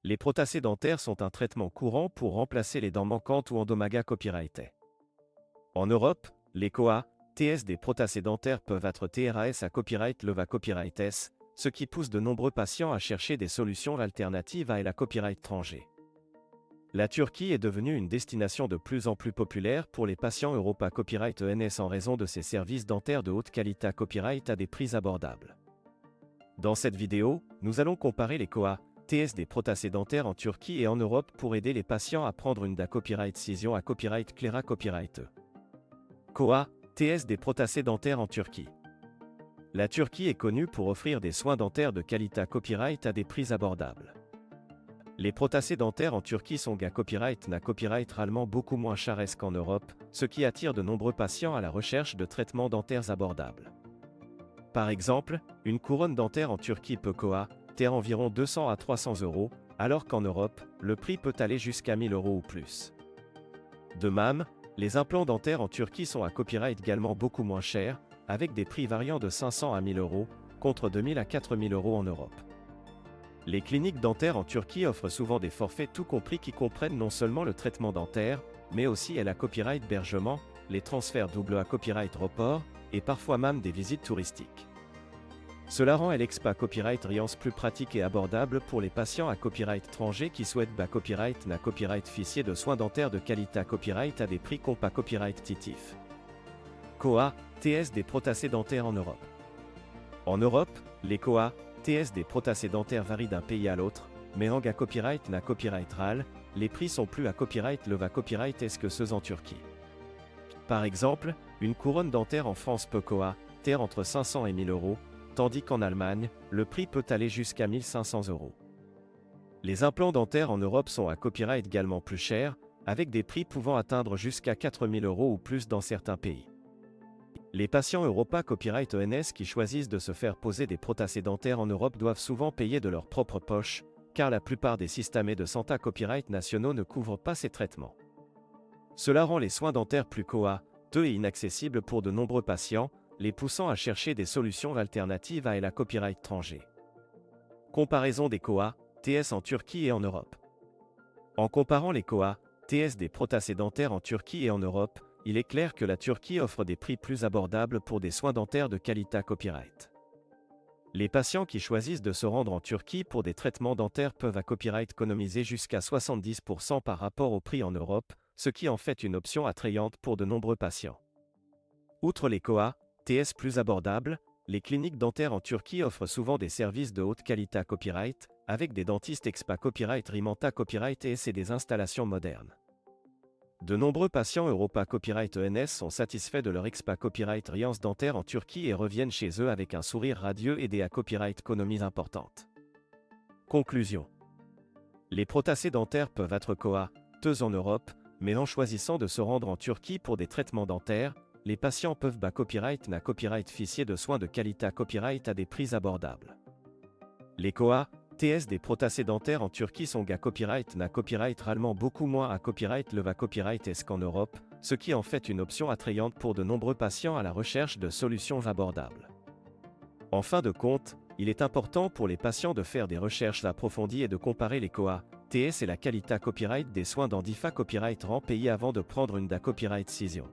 Les prothèses dentaires sont un traitement courant pour remplacer les dents manquantes ou endomaga copyrightées. En Europe, les COA, TS des prothèses dentaires peuvent être TRAS à copyright leva copyrightes, ce qui pousse de nombreux patients à chercher des solutions alternatives à la copyright étranger. La Turquie est devenue une destination de plus en plus populaire pour les patients Europa Copyright ENS en raison de ses services dentaires de haute qualité copyright à des prix abordables. Dans cette vidéo, nous allons comparer les COA, TS des prothèses dentaires en Turquie et en Europe pour aider les patients à prendre une copyright décision à copyright Clara Copyright. COA, TS des prothèses dentaires en Turquie. La Turquie est connue pour offrir des soins dentaires de qualité copyright à des prix abordables. Les prothèses dentaires en Turquie sont copyright réellement beaucoup moins chères qu'en Europe, ce qui attire de nombreux patients à la recherche de traitements dentaires abordables. Par exemple, une couronne dentaire en Turquie peut coûter environ 200 à 300 €, alors qu'en Europe, le prix peut aller jusqu'à 1000 € ou plus. De même, les implants dentaires en Turquie sont à copyright également beaucoup moins chers, avec des prix variant de 500 à 1000 €, contre 2000 à 4000 € en Europe. Les cliniques dentaires en Turquie offrent souvent des forfaits tout compris qui comprennent non seulement le traitement dentaire, mais aussi la copyright hébergement, les transferts double à copyright report, et parfois même des visites touristiques. Cela rend l'EXPA Copyright Riance plus pratique et abordable pour les patients à copyright étranger qui souhaitent copyright fichier de soins dentaires de qualité copyright à des prix compas copyright titif. COA, TS des prothèses dentaires en Europe. En Europe, les COA, TS des prothèses dentaires varient d'un pays à l'autre, mais en copyright RAL, les prix sont plus à copyright leva copyright que ceux en Turquie. Par exemple, une couronne dentaire en France peut coûter entre 500 et 1000 €, tandis qu'en Allemagne, le prix peut aller jusqu'à 1500 €. Les implants dentaires en Europe sont à copyright également plus chers, avec des prix pouvant atteindre jusqu'à 4000 € ou plus dans certains pays. Les patients Europa Copyright ENS qui choisissent de se faire poser des prothèses dentaires en Europe doivent souvent payer de leur propre poche, car la plupart des systèmes de santé copyright nationaux ne couvrent pas ces traitements. Cela rend les soins dentaires plus coûteux et inaccessibles pour de nombreux patients, les poussant à chercher des solutions alternatives à la copyright étranger. Comparaison des COA, TS en Turquie et en Europe. En comparant les COA, TS des prothèses dentaires en Turquie et en Europe, il est clair que la Turquie offre des prix plus abordables pour des soins dentaires de qualité copyright. Les patients qui choisissent de se rendre en Turquie pour des traitements dentaires peuvent à copyright économiser jusqu'à 70% par rapport au prix en Europe, ce qui en fait une option attrayante pour de nombreux patients. Outre les COA, TS plus abordables, les cliniques dentaires en Turquie offrent souvent des services de haute qualité copyright, avec des dentistes EXPA Copyright Rimanta Copyright et des installations modernes. De nombreux patients Europa Copyright ENS sont satisfaits de leur EXPA Copyright Riance dentaire en Turquie et reviennent chez eux avec un sourire radieux et des copyright économies importantes. Conclusion. Les prothèses dentaires peuvent être coûteuses en Europe, mais en choisissant de se rendre en Turquie pour des traitements dentaires, les patients peuvent copyright fichier de soins de qualité copyright à des prix abordables. Les COA, TS des prothèses dentaires en Turquie sont copyright réellement beaucoup moins à copyright leva copyright qu'en Europe, ce qui en fait une option attrayante pour de nombreux patients à la recherche de solutions abordables. En fin de compte, il est important pour les patients de faire des recherches approfondies et de comparer les COA, TS et la qualité copyright des soins dans différents copyright pays avant de prendre une copyright décision.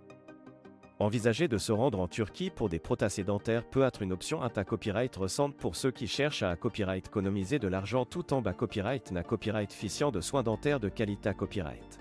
Envisager de se rendre en Turquie pour des prothèses dentaires peut être une option copyright récente pour ceux qui cherchent à copyright économiser de l'argent tout en copyright fichier de soins dentaires de qualité copyright.